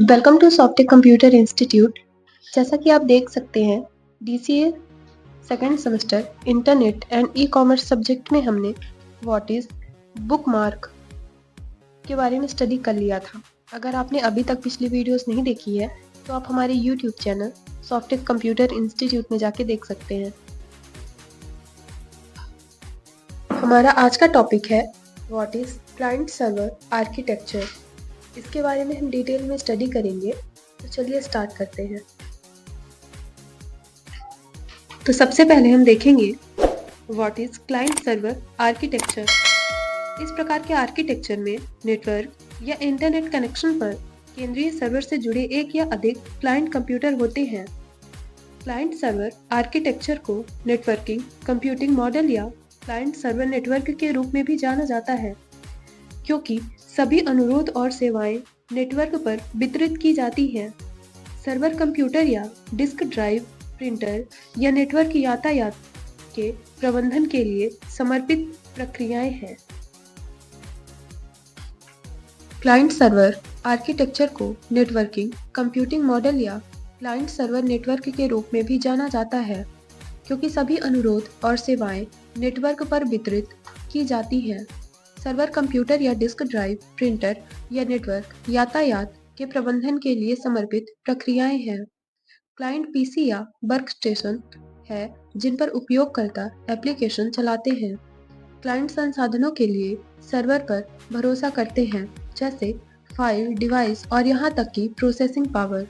Welcome to Softech computer institute. जैसा कि आप देख सकते हैं, DCA second semester internet and e commerce subject में हमने व्हाट इज बुकमार्क के बारे में स्टडी कर लिया था। अगर आपने अभी तक पिछली वीडियोस नहीं देखी है तो आप हमारे YouTube channel Softech computer institute में जाके देख सकते हैं। हमारा आज का टॉपिक है what is client server architecture. इसके बारे में हम डिटेल में स्टडी करेंगे, तो चलिए स्टार्ट करते हैं। तो सबसे पहले हम देखेंगे what is client server architecture. इस प्रकार के आर्किटेक्चर में नेटवर्क या इंटरनेट कनेक्शन पर केंद्रीय सर्वर से जुड़े एक या अधिक क्लाइंट कंप्यूटर होते हैं। क्लाइंट सर्वर आर्किटेक्चर को नेटवर्किंग कंप्यूटिंग मॉडल या क्लाइंट सर्वर नेटवर्क के रूप में भी जाना जाता है, क्योंकि सभी अनुरोध और सेवाएं नेटवर्क पर वितरित की जाती हैं। सर्वर कंप्यूटर या डिस्क ड्राइव, प्रिंटर या नेटवर्क यातायात के प्रबंधन के लिए समर्पित प्रक्रियाएं हैं। क्लाइंट सर्वर आर्किटेक्चर को नेटवर्किंग कंप्यूटिंग मॉडल या क्लाइंट सर्वर नेटवर्क के रूप में भी जाना जाता है, क्योंकि सभी अनुरोध और सेवाएं नेटवर्क पर वितरित की जाती हैं। सर्वर कंप्यूटर या डिस्क ड्राइव, प्रिंटर या नेटवर्क यातायात के प्रबंधन के लिए समर्पित प्रक्रियाएं हैं। क्लाइंट पीसी या वर्कस्टेशन है जिन पर उपयोगकर्ता एप्लीकेशन चलाते हैं। क्लाइंट संसाधनों के लिए सर्वर पर भरोसा करते हैं, जैसे फाइल, डिवाइस और यहाँ तक कि प्रोसेसिंग पावर।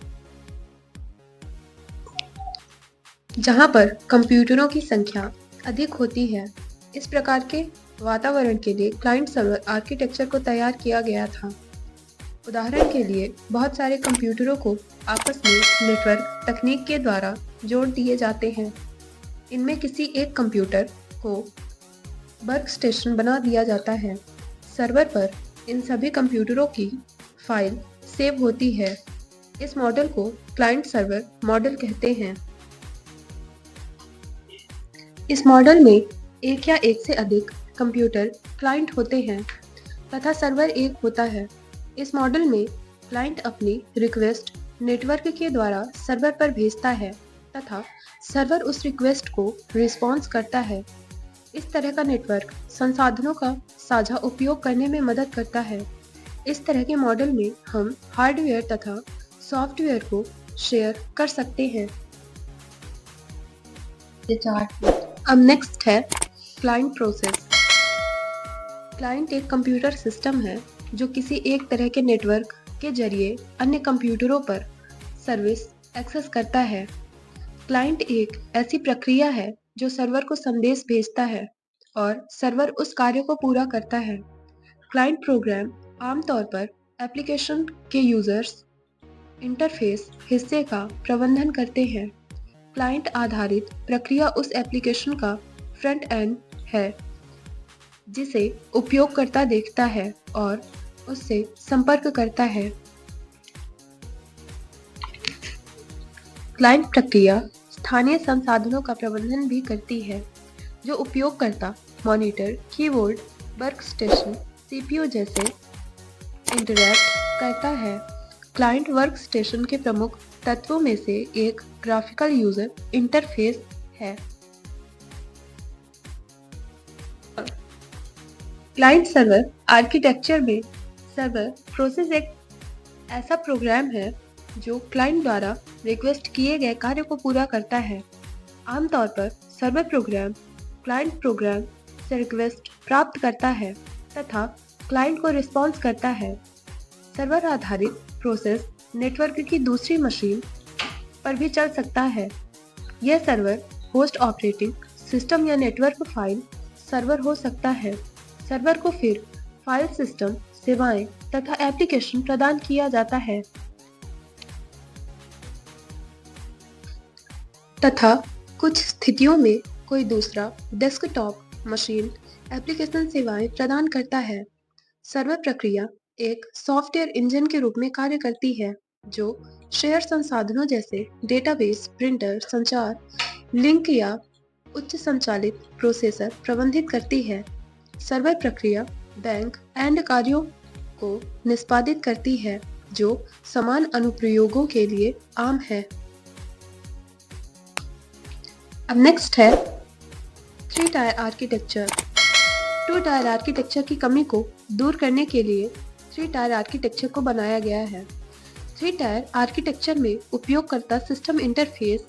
जहाँ पर कंप्यूटरों की संख्या अधिक होती है, इस प्रकार के वातावरण के लिए क्लाइंट सर्वर आर्किटेक्चर को तैयार किया गया था। उदाहरण के लिए, बहुत सारे कंप्यूटरों को आपस में नेटवर्क तकनीक के द्वारा जोड़ दिए जाते हैं। इनमें किसी एक कंप्यूटर को वर्कस्टेशन बना दिया जाता है। सर्वर पर इन सभी कंप्यूटरों की फाइल सेव होती है। इस मॉडल को क्लाइंट सर्वर मॉडल कहते हैं। इस मॉडल में एक या एक से अधिक कंप्यूटर क्लाइंट होते हैं तथा सर्वर एक होता है। इस मॉडल में क्लाइंट अपनी रिक्वेस्ट नेटवर्क के द्वारा सर्वर पर भेजता है तथा सर्वर उस रिक्वेस्ट को रिस्पॉन्स करता है। इस तरह का नेटवर्क संसाधनों का साझा उपयोग करने में मदद करता है। इस तरह के मॉडल में हम हार्डवेयर तथा सॉफ्टवेयर को शेयर कर सकते हैं। अब नेक्स्ट है क्लाइंट प्रोसेस। क्लाइंट एक कंप्यूटर सिस्टम है जो किसी एक तरह के नेटवर्क के जरिए अन्य कंप्यूटरों पर सर्विस एक्सेस करता है। क्लाइंट एक ऐसी प्रक्रिया है जो सर्वर को संदेश भेजता है और सर्वर उस कार्य को पूरा करता है। क्लाइंट प्रोग्राम आमतौर पर एप्लीकेशन के यूजर्स इंटरफेस हिस्से का प्रबंधन करते हैं। क्लाइंट आधारित प्रक्रिया उस एप्लीकेशन का फ्रंट एंड है जिसे उपयोगकर्ता देखता है और उससे संपर्क करता है। क्लाइंट प्रक्रिया स्थानीय संसाधनों का प्रबंधन भी करती है, जो उपयोगकर्ता मॉनिटर, कीबोर्ड, वर्कस्टेशन, सीपीयू जैसे इंटरैक्ट करता है। क्लाइंट वर्कस्टेशन के प्रमुख तत्वों में से एक ग्राफिकल यूजर इंटरफेस है। क्लाइंट सर्वर आर्किटेक्चर में सर्वर प्रोसेस एक ऐसा प्रोग्राम है जो क्लाइंट द्वारा रिक्वेस्ट किए गए कार्य को पूरा करता है। आमतौर पर सर्वर प्रोग्राम क्लाइंट प्रोग्राम से रिक्वेस्ट प्राप्त करता है तथा क्लाइंट को रिस्पॉन्स करता है। सर्वर आधारित प्रोसेस नेटवर्क की दूसरी मशीन पर भी चल सकता है। यह सर्वर होस्ट ऑपरेटिंग सिस्टम या नेटवर्क फाइल सर्वर हो सकता है। सर्वर को फिर फाइल सिस्टम, सेवाएं तथा एप्लीकेशन प्रदान किया जाता है तथा कुछ स्थितियों में कोई दूसरा डेस्कटॉप मशीन एप्लीकेशन सेवाएं प्रदान करता है। सर्वर प्रक्रिया एक सॉफ्टवेयर इंजन के रूप में कार्य करती है जो शेयर संसाधनों जैसे डेटाबेस, प्रिंटर, संचार, लिंक या उच्च संचालित प्रोसेसर प्रबंधित करती है। सर्वर प्रक्रिया बैंक एंड कार्यों को निष्पादित करती है। जो समान अनुप्रयोगों के लिए आम है। अब नेक्स्ट है 3-टायर आर्किटेक्चर। 2-टायर आर्किटेक्चर की कमी को दूर करने के लिए 3-टायर आर्किटेक्चर को बनाया गया है। 3-टायर आर्किटेक्चर में उपयोगकर्ता सिस्टम इंटरफेस,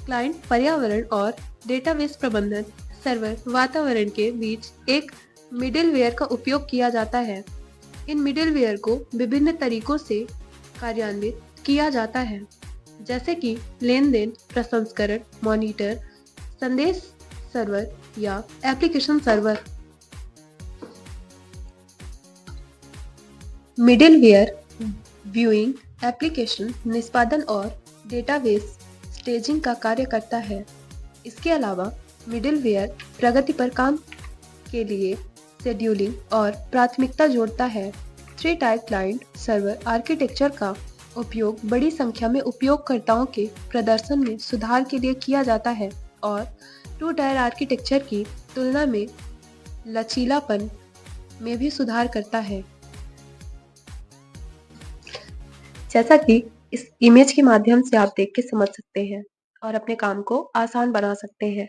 क्लाइंट पर्यावरण और डेटाबेस प्रबंधन सर्वर वातावरण के बीच एक मिडिलवेयर का उपयोग किया जाता है। इन मिडिलवेयर को विभिन्न तरीकों से कार्यान्वित किया जाता है, जैसे कि लेन-देन प्रसंस्करण, मॉनिटर, संदेश सर्वर या application server. Middleware viewing, application निष्पादन और डेटाबेस स्टेजिंग का कार्य करता है। इसके अलावा मिडिलवेयर प्रगति पर काम के लिए शेड्यूलिंग और प्राथमिकता जोड़ता है। 3-टायर क्लाइंट सर्वर आर्किटेक्चर का उपयोग बड़ी संख्या में उपयोगकर्ताओं के प्रदर्शन में सुधार के लिए किया जाता है और 2-टायर आर्किटेक्चर की तुलना में लचीलापन में भी सुधार करता है। जैसा कि इस इमेज के माध्यम से आप देख के समझ सकते हैं और अपने काम को आसान बना सकते हैं।